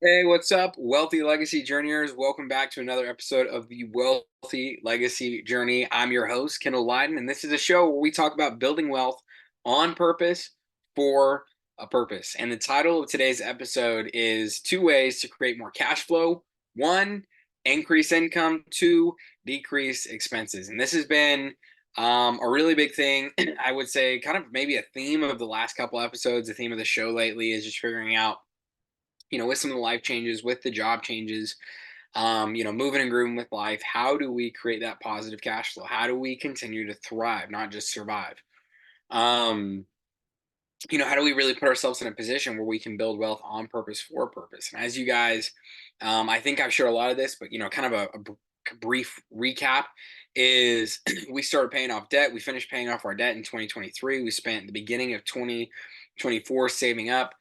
Hey, what's up, Wealthy Legacy Journeyers? Welcome back to another episode of the Wealthy Legacy Journey. I'm your host, Kendell Liden, and this is a show where we talk about building wealth on purpose for a purpose. And the title of today's episode is Two Ways to Create More Cash Flow. One, increase income. Two, decrease expenses. And this has been a really big thing. I would say, kind of maybe a theme of the last couple episodes. The theme of the show lately is just figuring out with some of the life changes, with the job changes, moving and grooving with life, how do we create that positive cash flow? How do we continue to thrive, not just survive? Um, how do we really put ourselves in a position where we can build wealth on purpose for purpose? And as you guys, I think I've shared a lot of this, but kind of a brief recap is we started paying off debt. We finished paying off our debt in 2023. We spent the beginning of 2024 saving up.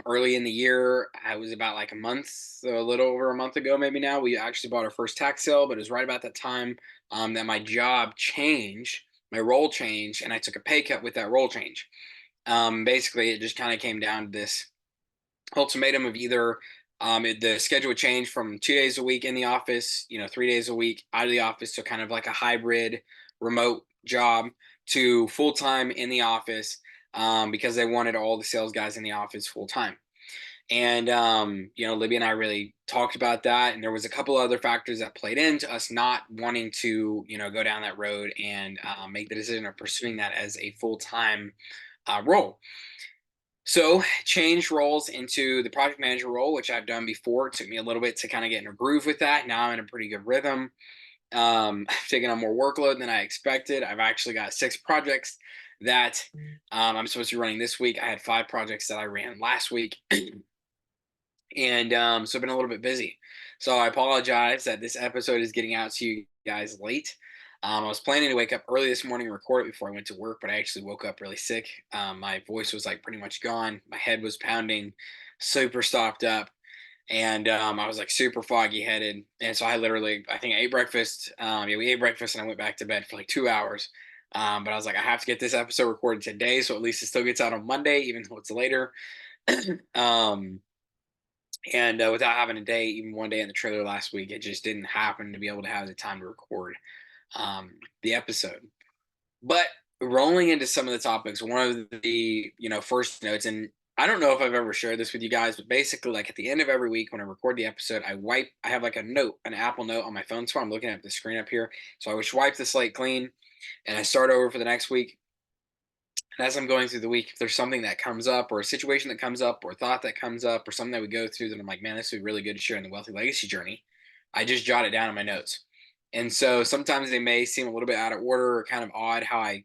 Early in the year, I was about like a little over a month ago, maybe now. We actually bought our first tax sale, but it was right about that time that my job changed, my role changed, and I took a pay cut with that role change. Basically, it just kind of came down to this ultimatum of either the schedule would change from 2 days a week in the office, 3 days a week out of the office, to kind of like a hybrid remote job, to full time in the office, because they wanted all the sales guys in the office full time. And Libby and I really talked about that, and there was a couple other factors that played into us not wanting to, go down that road and make the decision of pursuing that as a full time role. So changed roles into the project manager role, which I've done before. It took me a little bit to kind of get in a groove with that. Now I'm in a pretty good rhythm. I've taken on more workload than I expected. I've actually got 6 projects that I'm supposed to be running this week. I had 5 projects that I ran last week. And so I've been a little bit busy. So I apologize that this episode is getting out to you guys late. I was planning to wake up early this morning and record it before I went to work, but I actually woke up really sick. My voice was like pretty much gone. My head was pounding, super stopped up, and I was like super foggy headed. And so I think I ate breakfast. We ate breakfast and I went back to bed for like 2 hours. But I was like, I have to get this episode recorded today, so at least it still gets out on Monday, even though it's later. um, and without having a day, even one day in the trailer last week, it just didn't happen to be able to have the time to record the episode. But rolling into some of the topics, one of the first notes, and I don't know if I've ever shared this with you guys, but basically, like at the end of every week when I record the episode, I have like a note, an Apple Note on my phone, so I'm looking at the screen up here. So I would wipe the slate clean, and I start over for the next week. And as I'm going through the week, if there's something that comes up, or a situation that comes up, or a thought that comes up, or something that we go through that I'm like, man, this would be really good to share in the Wealthy Legacy Journey, I just jot it down in my notes. And so sometimes they may seem a little bit out of order or kind of odd how I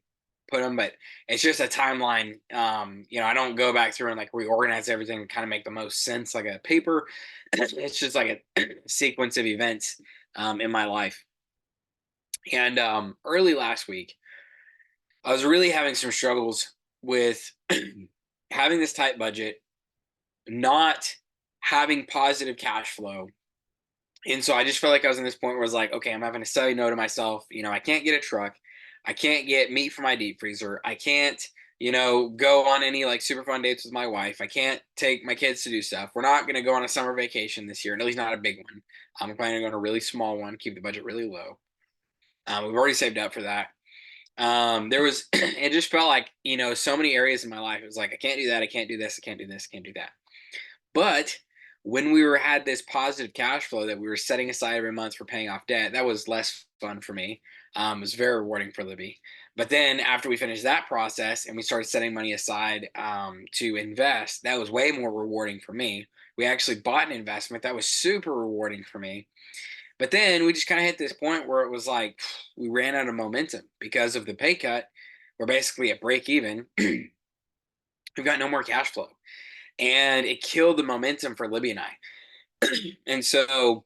put them, but it's just a timeline. I don't go back through and like reorganize everything and kind of make the most sense like a paper. It's just like a sequence of events in my life. And early last week, I was really having some struggles with having this tight budget, not having positive cash flow. And so I just felt like I was in this point where I was like, okay, I'm having to say no to myself. I can't get a truck. I can't get meat for my deep freezer. I can't, go on any like super fun dates with my wife. I can't take my kids to do stuff. We're not going to go on a summer vacation this year, at least not a big one. I'm planning on going on a really small one, keep the budget really low. We've already saved up for that. There was it just felt like so many areas in my life, it was like I can't do that, I can't do this, I can't do this, I can't do that. But when we had this positive cash flow that we were setting aside every month for paying off debt, that was less fun for me. It was very rewarding for Libby. But then after we finished that process and we started setting money aside to invest, that was way more rewarding for me. We actually bought an investment that was super rewarding for me. But then we just kind of hit this point where it was like we ran out of momentum because of the pay cut. We're basically at break even. We've got no more cash flow. And it killed the momentum for Libby and I. And so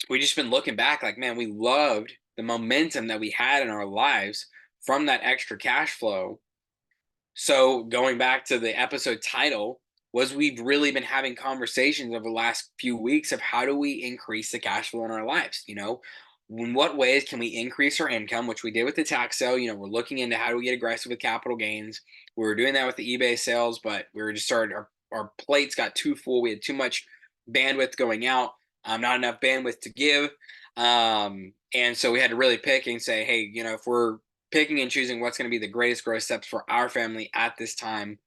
we just been looking back like, man, we loved the momentum that we had in our lives from that extra cash flow. So going back to the episode title, was we've really been having conversations over the last few weeks of how do we increase the cash flow in our lives? In what ways can we increase our income, which we did with the tax sale? We're looking into how do we get aggressive with capital gains. We were doing that with the eBay sales, but we were just started our plates got too full. We had too much bandwidth going out, not enough bandwidth to give. And so we had to really pick and say, hey, if we're picking and choosing what's going to be the greatest growth steps for our family at this time,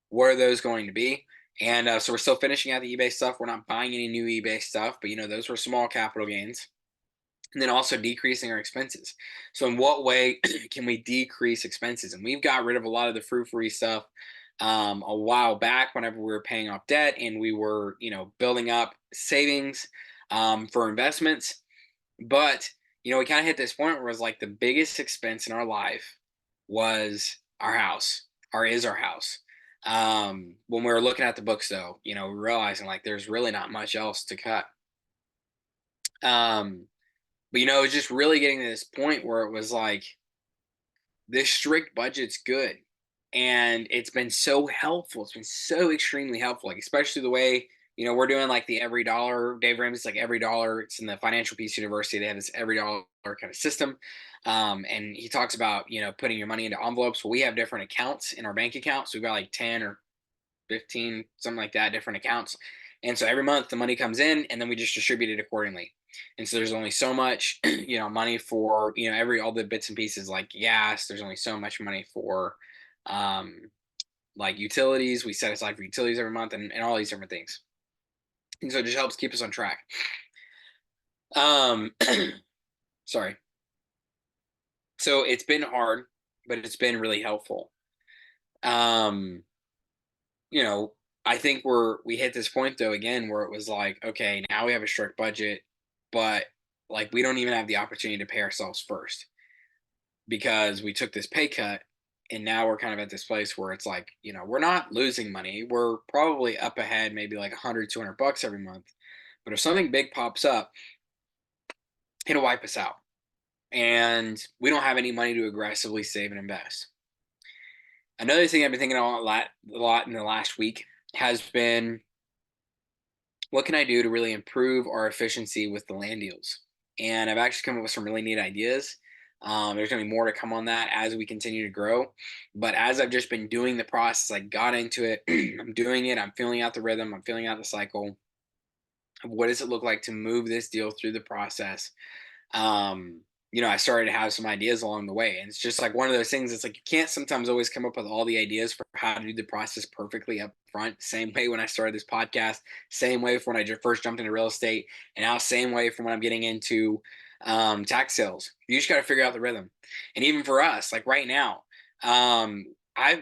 what are those going to be? And so we're still finishing out the eBay stuff. We're not buying any new eBay stuff, but those were small capital gains. And then also decreasing our expenses. So in what way can we decrease expenses? And we've got rid of a lot of the frou-frou stuff a while back whenever we were paying off debt and we were, building up savings for investments. But, we kind of hit this point where it was like the biggest expense in our life was our house, or is our house. When we were looking at the books, though, realizing like there's really not much else to cut. But it was just really getting to this point where it was like this strict budget's good. And it's been so helpful. It's been so extremely helpful, like especially the way, we're doing like the every dollar. Dave Ramsey's like every dollar. It's in the Financial Peace University. They have this every dollar kind of system. And he talks about, putting your money into envelopes. Well, we have different accounts in our bank accounts. So we've got like 10 or 15, something like that, different accounts. And so every month the money comes in and then we just distribute it accordingly. And so there's only so much, money for, all the bits and pieces like gas. There's only so much money for, like utilities. We set aside for utilities every month and all these different things. And so it just helps keep us on track. Sorry. So it's been hard, but it's been really helpful. You know, I think we hit this point though again where it was like, okay, now we have a strict budget, but like we don't even have the opportunity to pay ourselves first because we took this pay cut and now we're kind of at this place where it's like, we're not losing money. We're probably up ahead maybe like 100, $200 every month. But if something big pops up, it'll wipe us out. And we don't have any money to aggressively save and invest. Another thing I've been thinking a lot in the last week has been what can I do to really improve our efficiency with the land deals? And I've actually come up with some really neat ideas. There's going to be more to come on that as we continue to grow. But as I've just been doing the process, I got into it. I'm doing it. I'm feeling out the rhythm. I'm feeling out the cycle. What does it look like to move this deal through the process? um, I started to have some ideas along the way. And it's just like one of those things. It's like you can't sometimes always come up with all the ideas for how to do the process perfectly up front. Same way when I started this podcast, same way for when I first jumped into real estate, and now same way from when I'm getting into tax sales. You just got to figure out the rhythm. And even for us, like right now,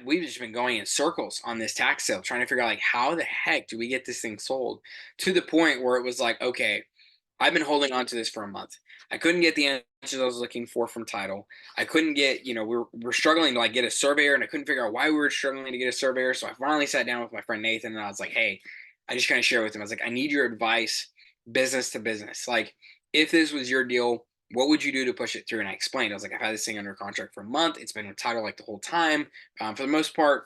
we've just been going in circles on this tax sale, trying to figure out like how the heck do we get this thing sold to the point where it was like, okay, I've been holding on to this for a month. I couldn't get the answers I was looking for from title. I couldn't get, we're struggling to like get a surveyor, and I couldn't figure out why we were struggling to get a surveyor. So I finally sat down with my friend Nathan, and I was like, hey, I just kind of share with him. I was like, I need your advice, business to business. Like, if this was your deal, what would you do to push it through? And I explained, I was like, I've had this thing under contract for a month. It's been with title like the whole time. For the most part,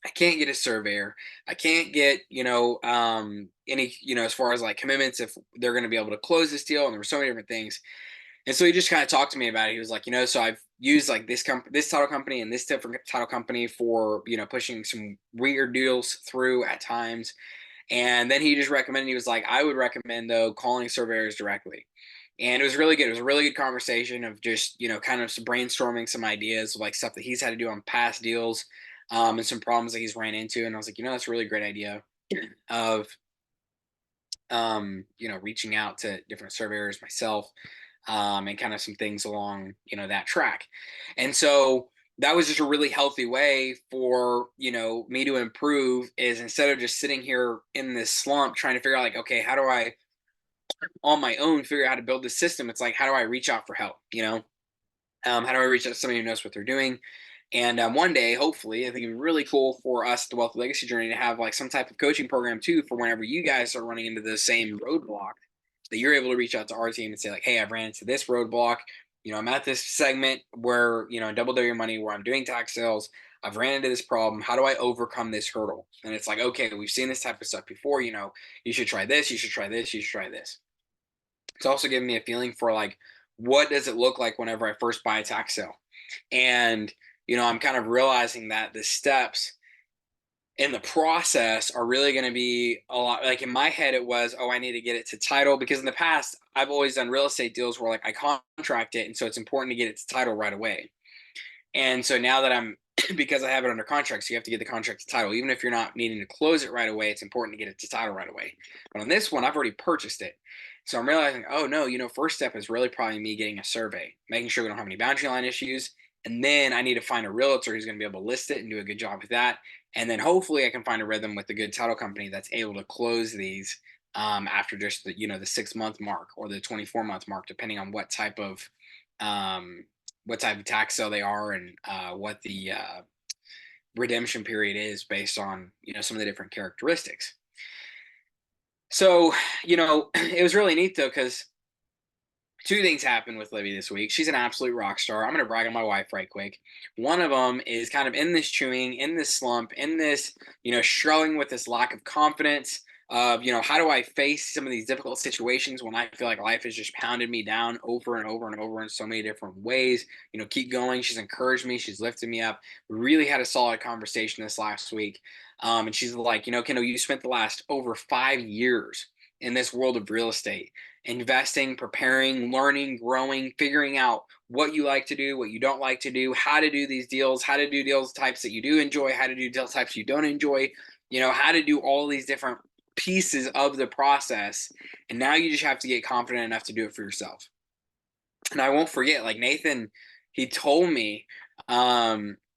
I can't get a surveyor. I can't get, any, as far as like commitments if they're going to be able to close this deal. And there were so many different things. And so he just kind of talked to me about it. He was like, so I've used like this title company and this different title company for, pushing some weird deals through at times. And then he just recommended, he was like, I would recommend though calling surveyors directly. And it was really good. It was a really good conversation of just, kind of brainstorming some ideas of like stuff that he's had to do on past deals, and some problems that he's ran into. And I was like, that's a really great idea of, reaching out to different surveyors myself, and kind of some things along, that track. And so that was just a really healthy way for, me to improve is instead of just sitting here in this slump trying to figure out like, okay, how do I on my own figure out how to build this system? It's like, how do I reach out for help? How do I reach out to somebody who knows what they're doing? And one day, hopefully, I think it'd be really cool for us, the Wealth Legacy Journey, to have like some type of coaching program too, for whenever you guys are running into the same roadblock, that you're able to reach out to our team and say like, hey, I've ran into this roadblock. I'm at this segment where, double your money, where I'm doing tax sales. I've ran into this problem. How do I overcome this hurdle? And it's like, okay, we've seen this type of stuff before. You should try this. You should try this. You should try this. It's also giving me a feeling for like, what does it look like whenever I first buy a tax sale? And, I'm kind of realizing that the steps, in the process are really going to be a lot. Like in my head, it was, oh, I need to get it to title, because in the past, I've always done real estate deals where like I contract it. And so it's important to get it to title right away. And so now that I'm, because I have it under contract, so you have to get the contract to title. Even if you're not needing to close it right away, it's important to get it to title right away. But on this one, I've already purchased it. So I'm realizing, oh no, first step is really probably me getting a survey, making sure we don't have any boundary line issues. And then I need to find a realtor who's going to be able to list it and do a good job with that. And then hopefully I can find a rhythm with a good title company that's able to close these after just the 6 month mark or the 24-month mark, depending on um, what type of tax sale they are, and what the redemption period is based on some of the different characteristics. So it was really neat though, because two things happened with Libby this week. She's an absolute rock star. I'm going to brag on my wife right quick. One of them is kind of in this chewing, in this slump, in this, struggling with this lack of confidence of, how do I face some of these difficult situations when I feel like life has just pounded me down over and over and over in so many different ways. Keep going. She's encouraged me. She's lifted me up. We really had a solid conversation this last week. And she's like, Kendall, you spent the last over 5 years in this world of real estate, investing, preparing, learning, growing, figuring out what you like to do, what you don't like to do, how to do these deals, how to do deals types that you do enjoy, how to do deal types you don't enjoy, how to do all these different pieces of the process. And now you just have to get confident enough to do it for yourself. And I won't forget, like Nathan, he told me,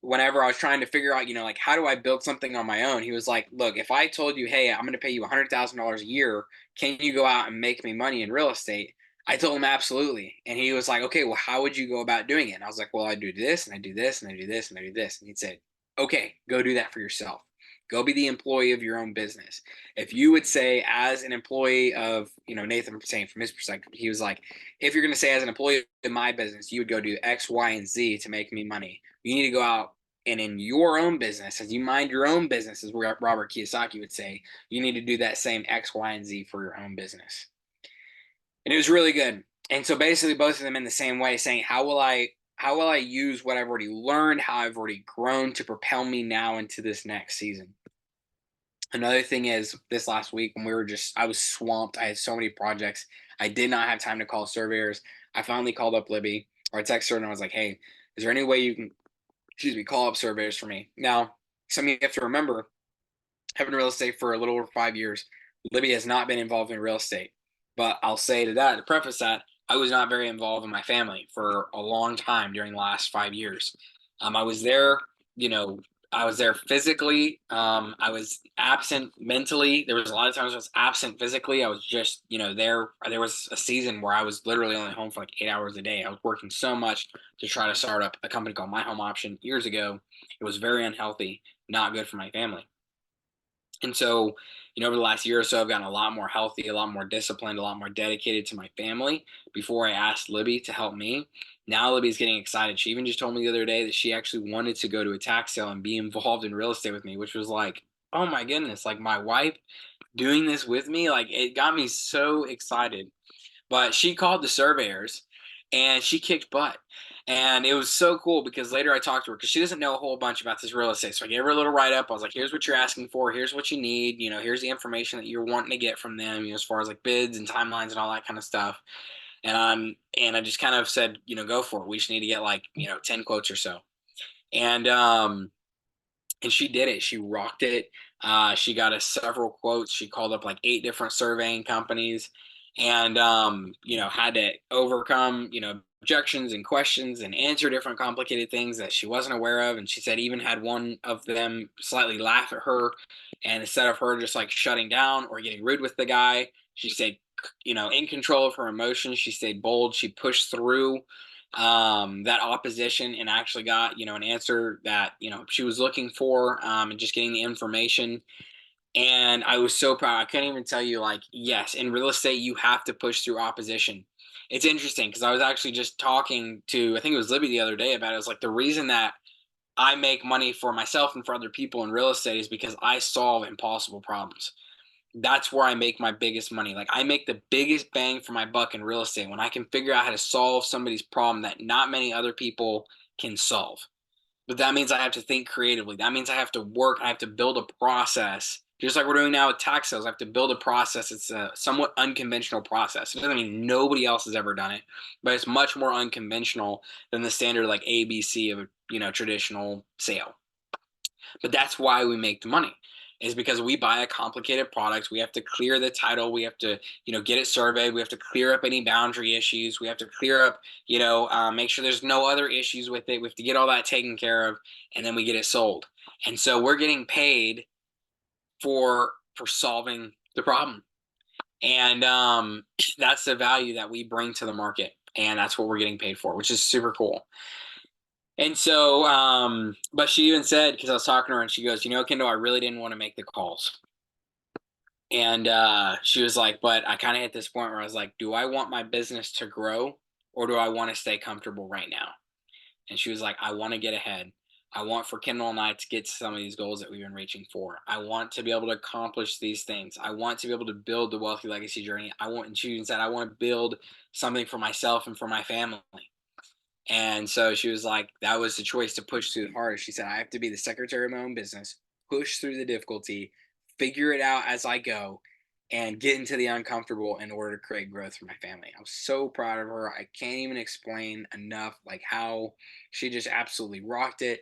whenever I was trying to figure out, like, how do I build something on my own? He was like, look, if I told you, hey, I'm going to pay you $100,000 a year, can you go out and make me money in real estate? I told him absolutely. And he was like, okay, well, how would you go about doing it? And I was like, well, I do this and I do this and I do this and I do this. And he'd said, okay, go do that for yourself. Go be the employee of your own business. If you would say, as an employee of, Nathan saying from his perspective, he was like, if you're going to say, as an employee in my business, you would go do X, Y, and Z to make me money. You need to go out and in your own business, as you mind your own business, as Robert Kiyosaki would say, you need to do that same X, Y, and Z for your own business. And it was really good. And so basically both of them in the same way, saying, how will I use what I've already learned, how I've already grown to propel me now into this next season. Another thing is, this last week when I was swamped. I had so many projects. I did not have time to call surveyors. I finally called up Libby, or I texted her, and I was like, hey, is there any way you can, call up surveyors for me? Now, something you have to remember, having real estate for a little over 5 years, Libby has not been involved in real estate. But I'll say to preface that, I was not very involved in my family for a long time during the last 5 years. I was there, you know, I was there physically. I was absent mentally. There was a lot of times I was absent physically. I was just, there. There was a season where I was literally only home for like 8 hours a day. I was working so much to try to start up a company called My Home Option years ago. It was very unhealthy, not good for my family. And so, over the last year or so, I've gotten a lot more healthy, a lot more disciplined, a lot more dedicated to my family before I asked Libby to help me. Now Libby's getting excited. She even just told me the other day that she actually wanted to go to a tax sale and be involved in real estate with me, which was like, oh my goodness, like my wife doing this with me, like it got me so excited. But she called the surveyors and she kicked butt. And it was so cool because later I talked to her because she doesn't know a whole bunch about this real estate. So I gave her a little write up. I was like, here's what you're asking for. Here's what you need. Here's the information that you're wanting to get from them, as far as like bids and timelines and all that kind of stuff. And I just kind of said, go for it. We just need to get like, 10 quotes or so. And she did it. She rocked it. She got us several quotes. She called up like 8 different surveying companies, and had to overcome objections and questions and answer different complicated things that she wasn't aware of. And she said even had one of them slightly laugh at her, and instead of her just like shutting down or getting rude with the guy, she stayed in control of her emotions. She stayed bold. She pushed through that opposition and actually got an answer that she was looking for, and just getting the information. And I was so proud. I couldn't even tell you, like, yes, in real estate you have to push through opposition. It's interesting because I was actually just talking to, I think it was Libby the other day, about it. It was like, the reason that I make money for myself and for other people in real estate is because I solve impossible problems. That's where I make my biggest money. Like, I make the biggest bang for my buck in real estate when I can figure out how to solve somebody's problem that not many other people can solve. But that means I have to think creatively. That means I have to work. I have to build a process. Just like we're doing now with tax sales, I have to build a process. It's a somewhat unconventional process. It doesn't mean nobody else has ever done it, but it's much more unconventional than the standard like ABC of a traditional sale. But that's why we make the money, is because we buy a complicated product. We have to clear the title. We have to, get it surveyed. We have to clear up any boundary issues. We have to clear up, make sure there's no other issues with it. We have to get all that taken care of, and then we get it sold. And so we're getting paid for solving the problem, and that's the value that we bring to the market, and that's what we're getting paid for, which is super cool. And so, but she even said, because I was talking to her, and she goes, Kendall, I really didn't want to make the calls. And she was like, but I kind of hit this point where I was like, do I want my business to grow, or do I want to stay comfortable right now? And she was like, I want to get ahead. I want for Kendall and I to get to some of these goals that we've been reaching for. I want to be able to accomplish these things. I want to be able to build the wealthy legacy journey. And she even said, I want to build something for myself and for my family. And so she was like, that was the choice to push through the hardest. She said, I have to be the secretary of my own business, push through the difficulty, figure it out as I go, and get into the uncomfortable in order to create growth for my family. I was so proud of her. I can't even explain enough like how she just absolutely rocked it.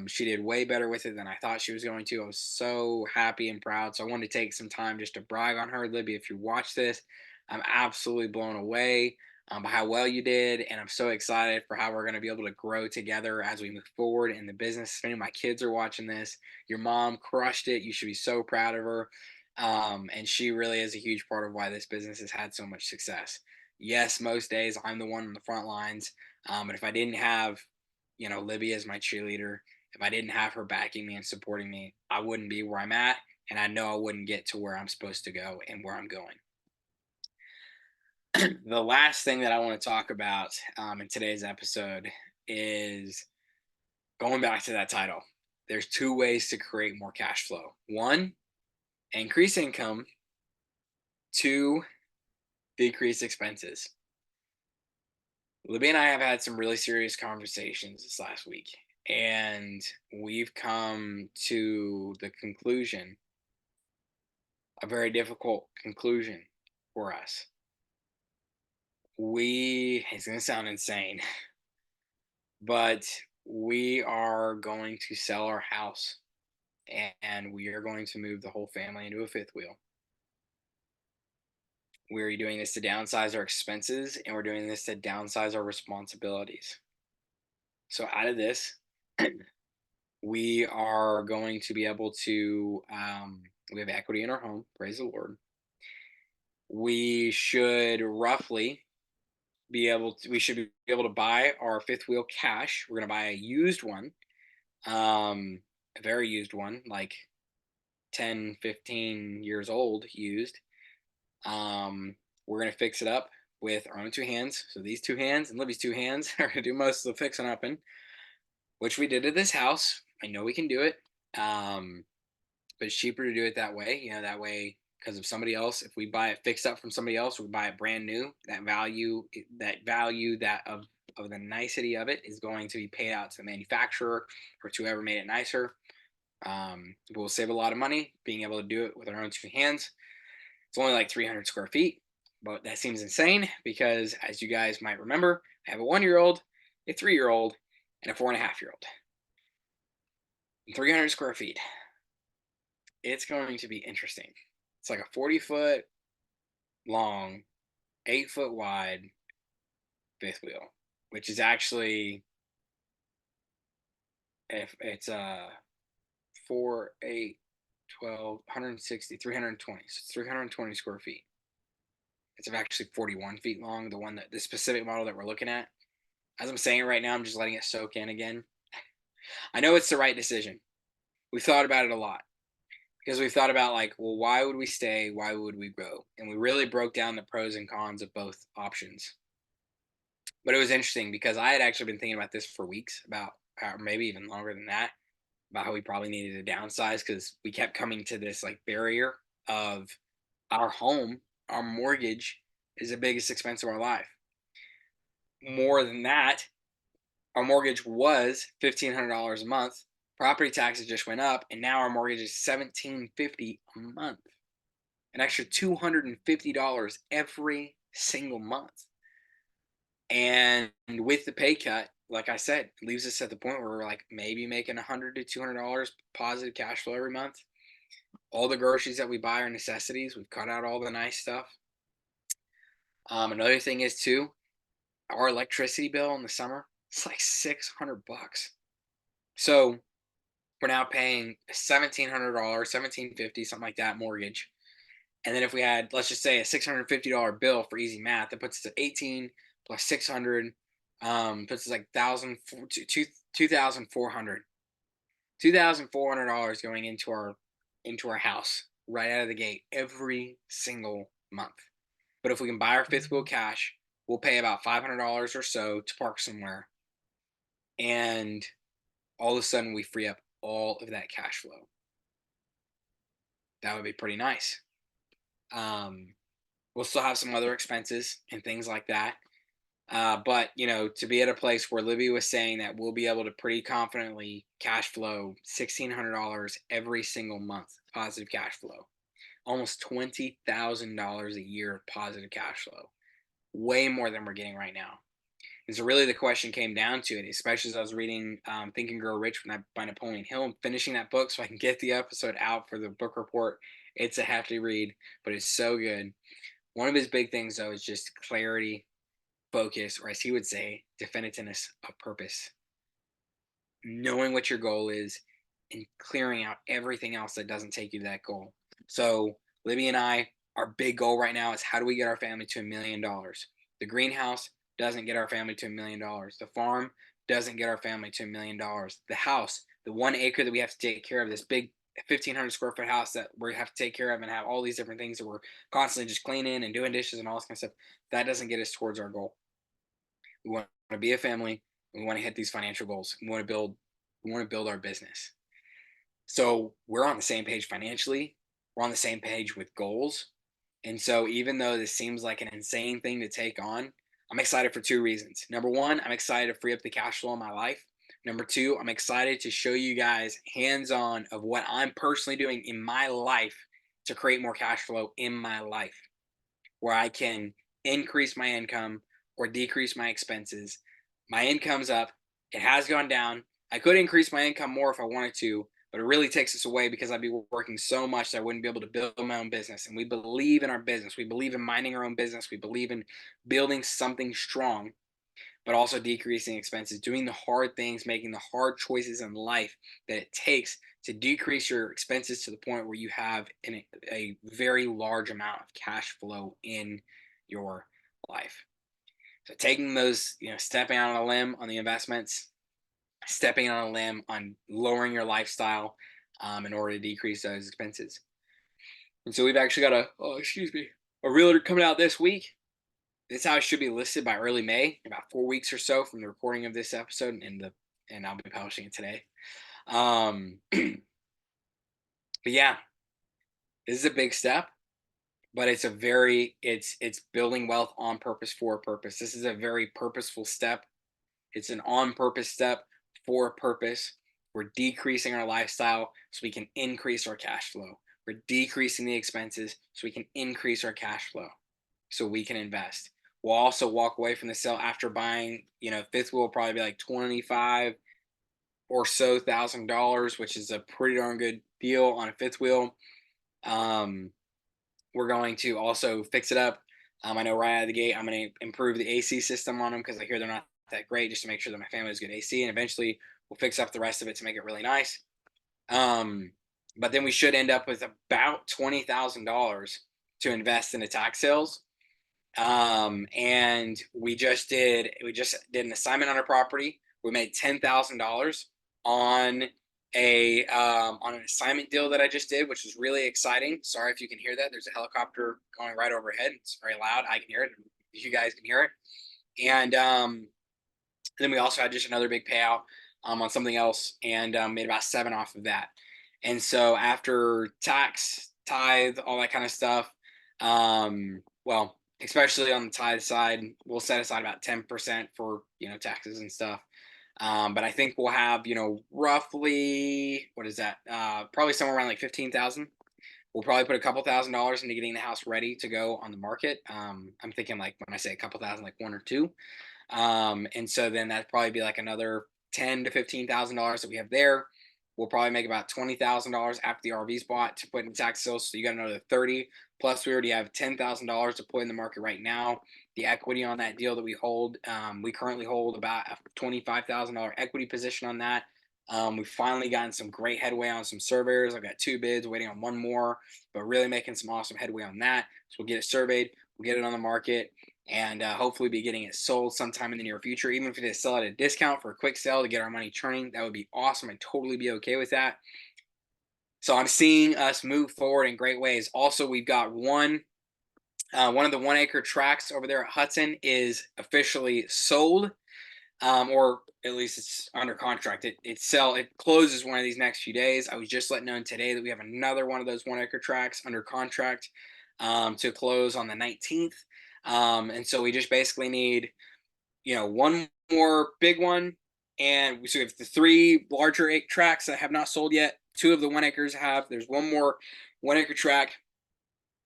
She did way better with it than I thought she was going to. I was so happy and proud. So I wanted to take some time just to brag on her. Libby, if you watch this, I'm absolutely blown away by how well you did. And I'm so excited for how we're going to be able to grow together as we move forward in the business. If any of my kids are watching this, your mom crushed it. You should be so proud of her. And she really is a huge part of why this business has had so much success. Yes, most days I'm the one on the front lines. But if I didn't have, Libby as my cheerleader, if I didn't have her backing me and supporting me, I wouldn't be where I'm at. And I know I wouldn't get to where I'm supposed to go and where I'm going. The last thing that I want to talk about in today's episode is going back to that title. There's two ways to create more cash flow. One, increase income. Two, decrease expenses. Libby and I have had some really serious conversations this last week, and we've come to the conclusion, a very difficult conclusion for us. It's going to sound insane, but we are going to sell our house, and we are going to move the whole family into a fifth wheel. We're doing this to downsize our expenses, and we're doing this to downsize our responsibilities. So out of this, we are going to be able to, we have equity in our home, praise the Lord. We should roughly we should be able to buy our fifth wheel cash. We're going to buy a used one, a very used one, like 10, 15 years old used. We're going to fix it up with our own two hands. So these two hands and Libby's two hands are going to do most of the fixing up in, which we did at this house. I know we can do it. But it's cheaper to do it that way, that way, because if somebody else, if we buy it fixed up from somebody else, we buy it brand new, that value of the nicety of it is going to be paid out to the manufacturer or to whoever made it nicer. We'll save a lot of money being able to do it with our own two hands. It's only like 300 square feet, but that seems insane because, as you guys might remember, I have a 1-year-old, a 3-year-old, and a 4.5-year-old. 300 square feet. It's going to be interesting. It's like a 40-foot long, 8-foot wide fifth wheel, which is actually, if it's 4, 8, 12, 160, 320. So it's 320 square feet. It's actually 41 feet long, the specific model that we're looking at. As I'm saying it right now, I'm just letting it soak in again. I know it's the right decision. We've thought about it a lot. Because we've thought about like, well, why would we stay? Why would we grow? And we really broke down the pros and cons of both options. But it was interesting because I had actually been thinking about this for weeks, about or maybe even longer than that, about how we probably needed to downsize because we kept coming to this like barrier of our home, our mortgage is the biggest expense of our life. More than that, our mortgage was $1,500 a month. Property taxes just went up, and now our mortgage is $1,750 a month, an extra $250 every single month. And with the pay cut, like I said, it leaves us at the point where we're like maybe making $100 to $200 positive cash flow every month. All the groceries that we buy are necessities. We've cut out all the nice stuff. Another thing is too, our electricity bill in the summer, it's like $600. So we're now paying $1,700, 1750, something like that mortgage. And then if we had, let's just say, a $650 bill for easy math, that puts us at 18 plus 600, puts us like $2,400 going into our house right out of the gate every single month. But if we can buy our fifth wheel cash, we'll pay about $500 or so to park somewhere, and all of a sudden we free up all of that cash flow. That would be pretty nice. We'll still have some other expenses and things like that. But to be at a place where Libby was saying that we'll be able to pretty confidently cash flow $1,600 every single month, positive cash flow, almost $20,000 a year of positive cash flow, way more than we're getting right now. And so really the question came down to it, especially as I was reading Think and Grow Rich by Napoleon Hill and finishing that book so I can get the episode out for the book report. It's a hefty read, but it's so good. One of his big things, though, is just clarity, focus, or as he would say, definitiveness of purpose. Knowing what your goal is and clearing out everything else that doesn't take you to that goal. So Libby and I, our big goal right now is how do we get our family to $1 million? The greenhouse doesn't get our family to $1 million. The farm doesn't get our family to $1 million. The house, the 1 acre that we have to take care of, this big 1,500 square foot house that we have to take care of and have all these different things that we're constantly just cleaning and doing dishes and all this kind of stuff, that doesn't get us towards our goal. We want to be a family. We want to hit these financial goals. We want to build our business. So we're on the same page financially. We're on the same page with goals. And so even though this seems like an insane thing to take on, I'm excited for 2 reasons. Number 1, I'm excited to free up the cash flow in my life. Number 2, I'm excited to show you guys hands-on of what I'm personally doing in my life to create more cash flow in my life, where I can increase my income or decrease my expenses. My income's up. It has gone down. I could increase my income more if I wanted to, but it really takes us away because I'd be working so much that I wouldn't be able to build my own business. And we believe in our business. We believe in minding our own business. We believe in building something strong, but also decreasing expenses, doing the hard things, making the hard choices in life that it takes to decrease your expenses to the point where you have a very large amount of cash flow in your life. So taking those, stepping out on a limb on the investments, stepping on a limb on lowering your lifestyle in order to decrease those expenses. And so we've actually got a realtor coming out this week. This house should be listed by early May, about 4 weeks or so from the recording of this episode, and I'll be publishing it today. But yeah, this is a big step, but it's building wealth on purpose for a purpose. This is a very purposeful step. It's an on purpose step for a purpose. We're decreasing our lifestyle so we can increase our cash flow. We're decreasing the expenses so we can increase our cash flow so we can invest. We'll also walk away from the sale after buying, fifth wheel will probably be like 25 or so $1,000, which is a pretty darn good deal on a fifth wheel. We're going to also fix it up. I know right out of the gate, I'm going to improve the AC system on them because I hear they're not that great, just to make sure that my family has good AC. And eventually we'll fix up the rest of it to make it really nice. But then we should end up with about $20,000 to invest in the tax sales. And we just did an assignment on our property. We made $10,000 on on an assignment deal that I just did, which was really exciting. Sorry if you can hear that. There's a helicopter going right overhead. It's very loud. I can hear it. You guys can hear it. And then we also had just another big payout on something else, and made about 7 off of that. And so after tax, tithe, all that kind of stuff, well, especially on the tithe side, we'll set aside about 10% for taxes and stuff. But I think we'll have, roughly, what is that? Probably somewhere around like 15,000. We'll probably put a couple $1,000s into getting the house ready to go on the market. I'm thinking like when I say a couple thousand, like one or two. And so then that'd probably be like another $10,000 to $15,000 that we have there. We'll probably make about $20,000 after the RV's bought to put in tax sales. So you got another 30. Plus, we already have $10,000 to put in the market right now. The equity on that deal that we hold, we currently hold about a $25,000 equity position on that. We've finally gotten some great headway on some surveyors. I've got two bids, waiting on one more, but really making some awesome headway on that. So we'll get it surveyed, we'll get it on the market, and hopefully be getting it sold sometime in the near future. Even if we just sell at a discount for a quick sale to get our money churning, that would be awesome. I'd totally be okay with that. So I'm seeing us move forward in great ways. Also, we've got one of the 1 acre tracts over there at Hudson is officially sold, or at least it's under contract. It closes one of these next few days. I was just letting known today that we have another one of those 1 acre tracts under contract to close on the 19th. And so we just basically need, one more big one. And so we have the three larger tracts that have not sold yet. Two of the 1 acres have. There's one more 1 acre tract.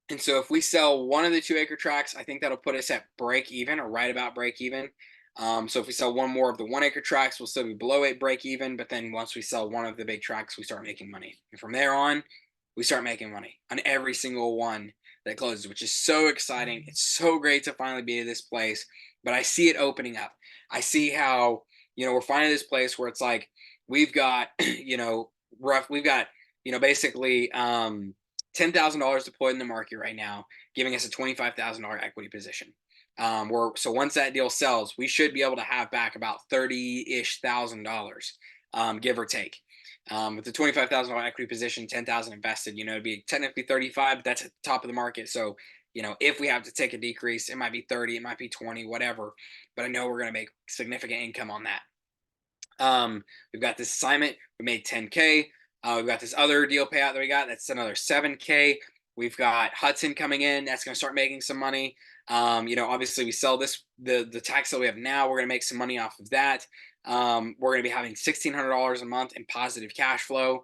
And so if we sell one of the 2 acre tracts, I think that'll put us at break even or right about break even. So if we sell one more of the 1 acre tracts, we'll still be below break even. But then once we sell one of the big tracts, we start making money. And from there on, we start making money on every single one that closes, which is so exciting. It's so great to finally be at this place. But I see it opening up. I see how, we're finding this place where it's like we've got, we've got, basically $10,000 to put in the market right now, giving us a $25,000 equity position. So once that deal sells, we should be able to have back about $30,000-ish, give or take. With the $25,000 equity position, 10,000 invested, it'd be technically 35, but that's at the top of the market. So, if we have to take a decrease, it might be 30, it might be 20, whatever. But I know we're going to make significant income on that. We've got this assignment. We made 10K. We've got this other deal payout that we got. That's another 7K. We've got Hudson coming in. That's going to start making some money. Obviously we sell the tax that we have now. We're going to make some money off of that. We're going to be having $1,600 a month in positive cash flow.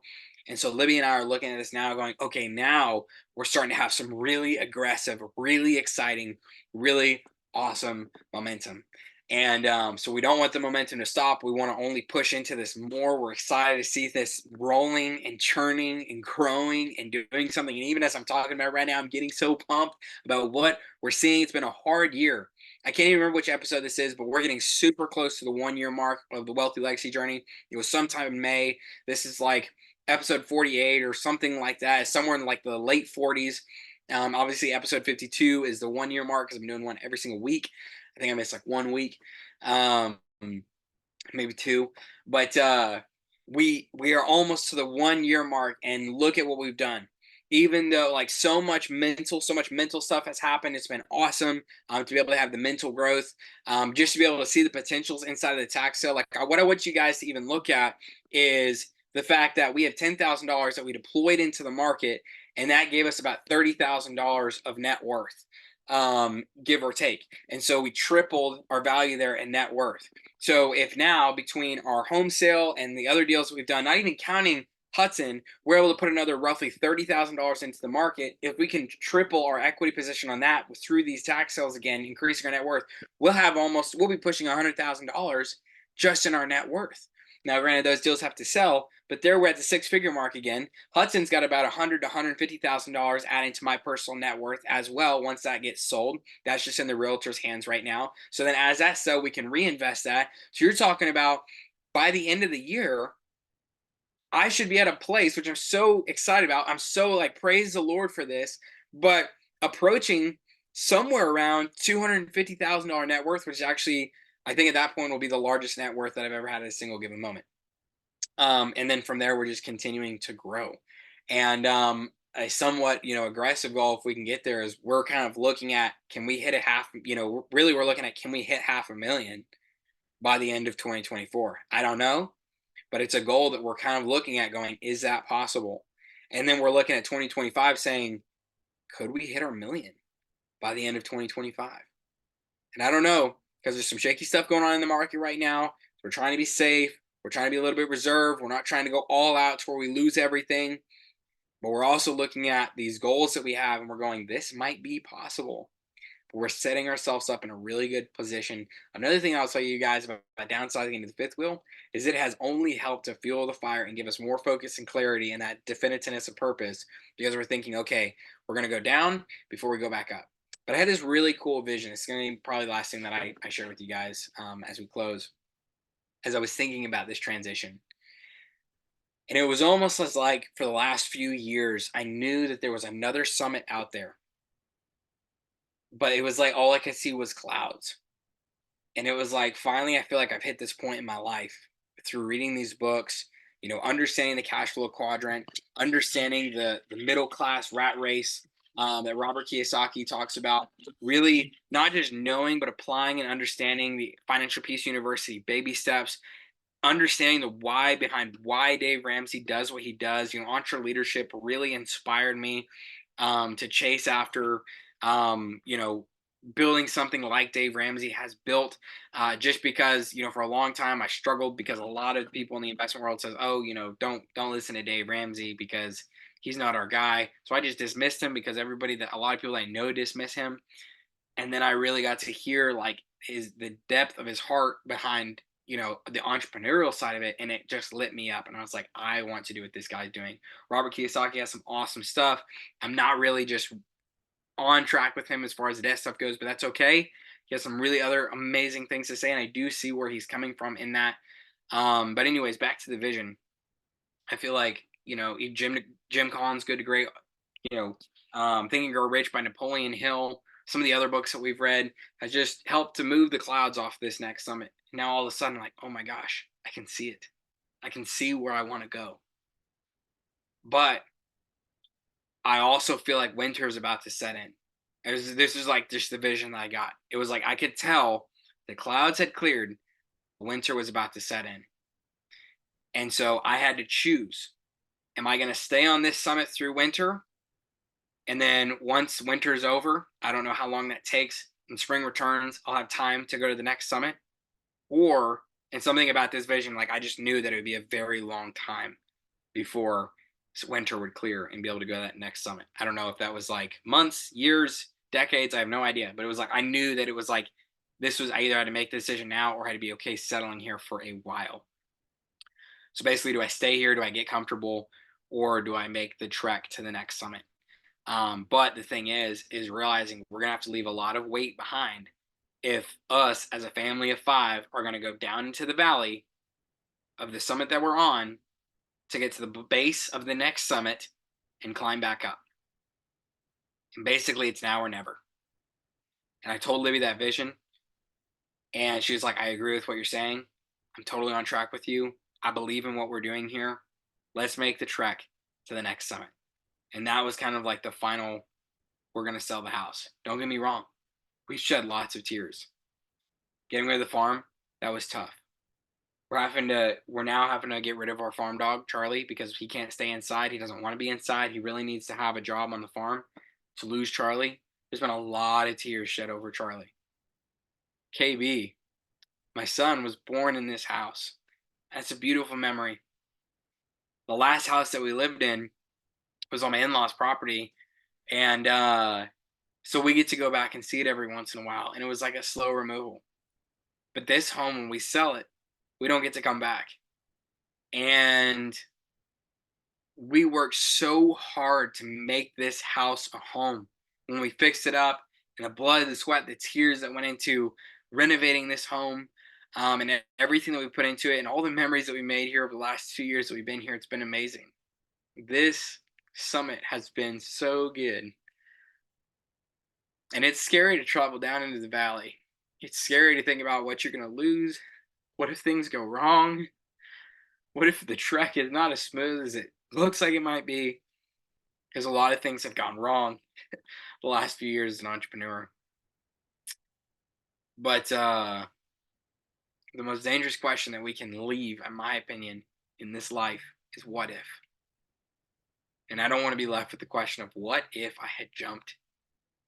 And so Libby and I are looking at this now going, okay, now we're starting to have some really aggressive, really exciting, really awesome momentum. And so we don't want the momentum to stop. We want to only push into this more. We're excited to see this rolling and churning and growing and doing something. And even as I'm talking about right now, I'm getting so pumped about what we're seeing. It's been a hard year. I can't even remember which episode this is, but we're getting super close to the 1 year mark of the Wealthy Legacy journey. It was sometime in May. This is like episode 48 or something like that. It's somewhere in like the late 40s. Obviously, episode 52 is the 1 year mark because I'm doing one every single week. I think I missed like 1 week, maybe two, but we are almost to the 1 year mark, and look at what we've done. Even though like so much mental stuff has happened, it's been awesome to be able to have the mental growth, just to be able to see the potentials inside of the tax sale. Like what I want you guys to even look at is the fact that we have $10,000 that we deployed into the market, and that gave us about $30,000 of net worth, give or take. And so we tripled our value there in net worth. So if now between our home sale and the other deals that we've done, not even counting Hudson, we're able to put another roughly $30,000 into the market. If we can triple our equity position on that through these tax sales again, increasing our net worth, we'll be pushing $100,000 just in our net worth. Now, granted, those deals have to sell, but there we're at the 6 figure mark again. Hudson's got about $100,000 to $150,000 adding to my personal net worth as well once that gets sold. That's just in the realtor's hands right now. So then as that sells, we can reinvest that. So you're talking about by the end of the year, I should be at a place, which I'm so excited about. I'm so like, praise the Lord for this, but approaching somewhere around $250,000 net worth, which is actually, I think at that point will be the largest net worth that I've ever had at a single given moment. And then from there, we're just continuing to grow. And a somewhat, aggressive goal, if we can get there, is we're kind of looking at, can we hit we're looking at, can we hit 500,000 by the end of 2024? I don't know, but it's a goal that we're kind of looking at going, is that possible? And then we're looking at 2025 saying, could we hit our million by the end of 2025? And I don't know, because there's some shaky stuff going on in the market right now. We're trying to be safe. We're trying to be a little bit reserved. We're not trying to go all out to where we lose everything. But we're also looking at these goals that we have and we're going, this might be possible. But we're setting ourselves up in a really good position. Another thing I'll tell you guys about downsizing into the fifth wheel is it has only helped to fuel the fire and give us more focus and clarity and that definitiveness of purpose because we're thinking, okay, we're going to go down before we go back up. But I had this really cool vision. It's going to be probably the last thing that I share with you guys as we close, as I was thinking about this transition. And it was almost as like for the last few years, I knew that there was another summit out there, but it was like all I could see was clouds. And it was like finally I feel like I've hit this point in my life through reading these books, understanding the cash flow quadrant, understanding the middle class rat race that Robert Kiyosaki talks about, really not just knowing but applying and understanding the Financial Peace University baby steps, understanding the why behind why Dave Ramsey does what he does. EntreLeadership really inspired me to chase after, building something like Dave Ramsey has built. Just because, for a long time I struggled because a lot of people in the investment world says, oh, don't listen to Dave Ramsey because he's not our guy. So I just dismissed him because a lot of people I know dismiss him. And then I really got to hear like the depth of his heart behind the entrepreneurial side of it, and it just lit me up and I was like, I want to do what this guy's doing. Robert Kiyosaki has some awesome stuff. I'm not really just on track with him as far as the debt stuff goes, but that's okay. He has some really other amazing things to say, and I do see where he's coming from in that. But anyways, back to the vision. I feel like Jim Collins, Good to Great, Think and Grow Rich by Napoleon Hill. Some of the other books that we've read has just helped to move the clouds off this next summit. Now all of a sudden, like, oh my gosh, I can see it. I can see where I want to go. But I also feel like winter is about to set in. This is like just the vision that I got. It was like I could tell the clouds had cleared, winter was about to set in. And so I had to choose. Am I going to stay on this summit through winter? And then once winter's over, I don't know how long that takes, and spring returns, I'll have time to go to the next summit. Or, and something about this vision, like I just knew that it would be a very long time before winter would clear and be able to go to that next summit. I don't know if that was like months, years, decades, I have no idea. But it was like I knew that it was like this was I either had to make the decision now or I had to be okay settling here for a while. So basically, do I stay here? Do I get comfortable? Or do I make the trek to the next summit? But the thing is realizing we're going to have to leave a lot of weight behind if us as a family of 5 are going to go down into the valley of the summit that we're on to get to the base of the next summit and climb back up. And basically, it's now or never. And I told Libby that vision. And she was like, I agree with what you're saying. I'm totally on track with you. I believe in what we're doing here. Let's make the trek to the next summit. And that was kind of like the final, we're going to sell the house. Don't get me wrong. We shed lots of tears. Getting rid of the farm, that was tough. We're now having to get rid of our farm dog, Charlie, because he can't stay inside. He doesn't want to be inside. He really needs to have a job on the farm. To lose Charlie, there's been a lot of tears shed over Charlie. KB, my son, was born in this house. That's a beautiful memory. The last house that we lived in was on my in-laws' property. And so we get to go back and see it every once in a while. And it was like a slow removal. But this home, when we sell it, we don't get to come back. And we worked so hard to make this house a home. When we fixed it up, and the blood, the sweat, the tears that went into renovating this home, and everything that we put into it, and all the memories that we made here over the last 2 years that we've been here, it's been amazing. This summit has been so good. And it's scary to travel down into the valley. It's scary to think about what you're going to lose. What if things go wrong? What if the trek is not as smooth as it looks like it might be? Because a lot of things have gone wrong the last few years as an entrepreneur. But the most dangerous question that we can leave, in my opinion, in this life is what if? And I don't want to be left with the question of what if I had jumped?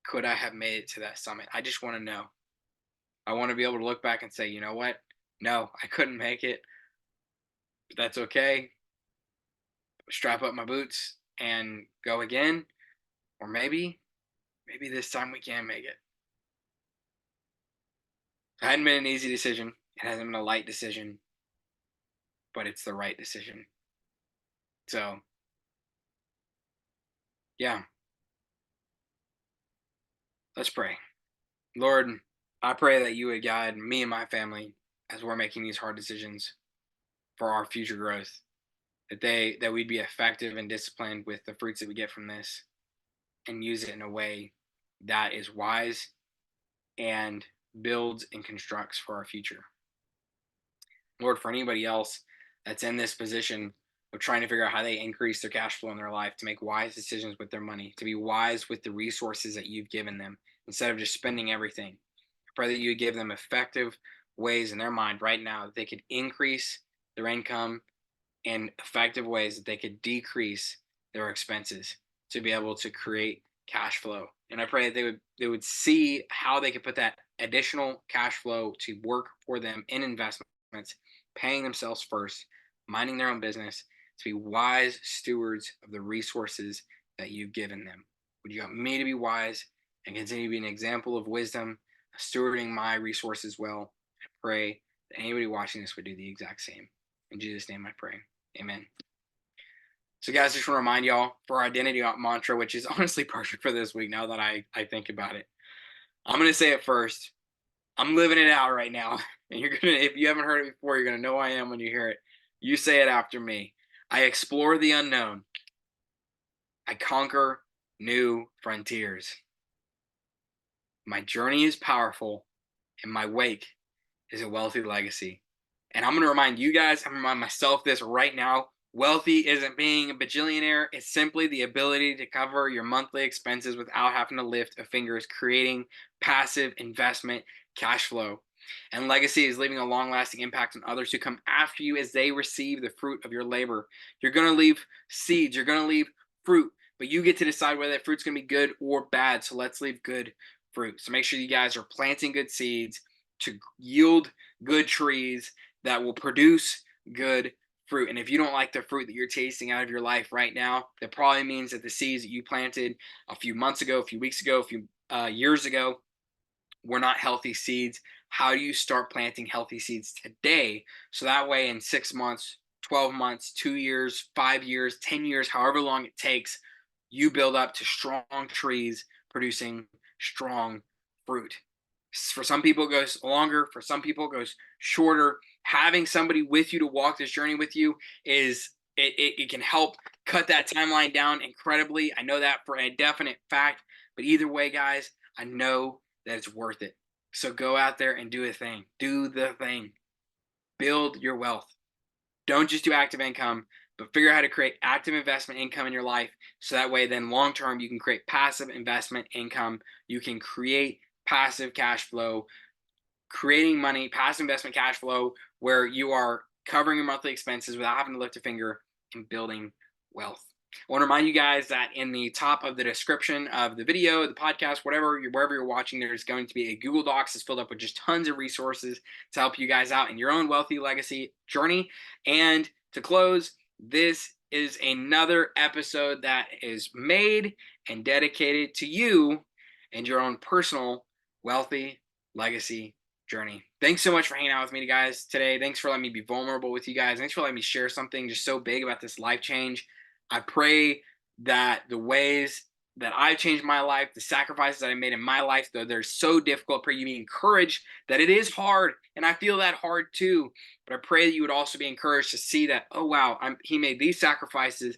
Could I have made it to that summit? I just want to know. I want to be able to look back and say, you know what? No, I couldn't make it, but that's okay. Strap up my boots and go again. Or maybe this time we can make it. It hadn't been an easy decision. It hasn't been a light decision, but it's the right decision. So, yeah, let's pray. Lord, I pray that you would guide me and my family as we're making these hard decisions for our future growth. That we'd be effective and disciplined with the fruits that we get from this and use it in a way that is wise and builds and constructs for our future. Lord, for anybody else that's in this position of trying to figure out how they increase their cash flow in their life to make wise decisions with their money, to be wise with the resources that you've given them instead of just spending everything. I pray that you give them effective ways in their mind right now that they could increase their income and effective ways that they could decrease their expenses to be able to create cash flow. And I pray that they would see how they could put that additional cash flow to work for them in investments, paying themselves first, minding their own business, to be wise stewards of the resources that you've given them. Would you help me to be wise and continue to be an example of wisdom, stewarding my resources well? I pray that anybody watching this would do the exact same. In Jesus' name I pray. Amen. So, guys, just want to remind y'all for our identity mantra, which is honestly perfect for this week now that I think about it. I'm going to say it first. I'm living it out right now. And you're going to, if you haven't heard it before, you're going to know I am when you hear it. You say it after me. I explore the unknown. I conquer new frontiers. My journey is powerful, and my wake is a wealthy legacy. And I'm going to remind you guys, I'm going to remind myself this right now. Wealthy isn't being a bajillionaire. It's simply the ability to cover your monthly expenses without having to lift a finger. It's creating passive investment cash flow. And legacy is leaving a long-lasting impact on others who come after you as they receive the fruit of your labor. You're going to leave seeds. You're going to leave fruit. But you get to decide whether that fruit's going to be good or bad. So let's leave good fruit. So make sure you guys are planting good seeds to yield good trees that will produce good fruit. And if you don't like the fruit that you're tasting out of your life right now, that probably means that the seeds that you planted a few months ago, a few weeks ago, a few years ago were not healthy seeds. How do you start planting healthy seeds today? So that way in 6 months, 12 months, 2 years, 5 years, 10 years, however long it takes, you build up to strong trees producing strong fruit. For some people it goes longer, for some people it goes shorter. Having somebody with you to walk this journey with you is it can help cut that timeline down incredibly. I know that for a definite fact, but either way, guys, I know that it's worth it. So go out there and do a thing. Do the thing. Build your wealth. Don't just do active income, but figure out how to create active investment income in your life. So that way, then long term, you can create passive investment income. You can create passive cash flow, creating money, passive investment cash flow, where you are covering your monthly expenses without having to lift a finger and building wealth. I want to remind you guys that in the top of the description of the video, the podcast, wherever you're watching, there's going to be a Google Docs that's filled up with just tons of resources to help you guys out in your own wealthy legacy journey. And to close, this is another episode that is made and dedicated to you and your own personal wealthy legacy journey. Thanks so much for hanging out with me, guys, today. Thanks for letting me be vulnerable with you guys. Thanks for letting me share something just so big about this life change. I pray that the ways that I've changed my life, the sacrifices that I made in my life, though they're so difficult, I pray you be encouraged that it is hard, and I feel that hard too. But I pray that you would also be encouraged to see that, oh wow, he made these sacrifices,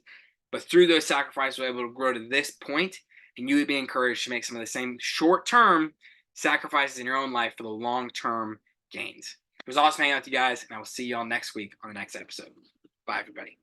but through those sacrifices, we're able to grow to this point, and you would be encouraged to make some of the same short-term sacrifices in your own life for the long-term gains. It was awesome hanging out with you guys, and I will see y'all next week on the next episode. Bye, everybody.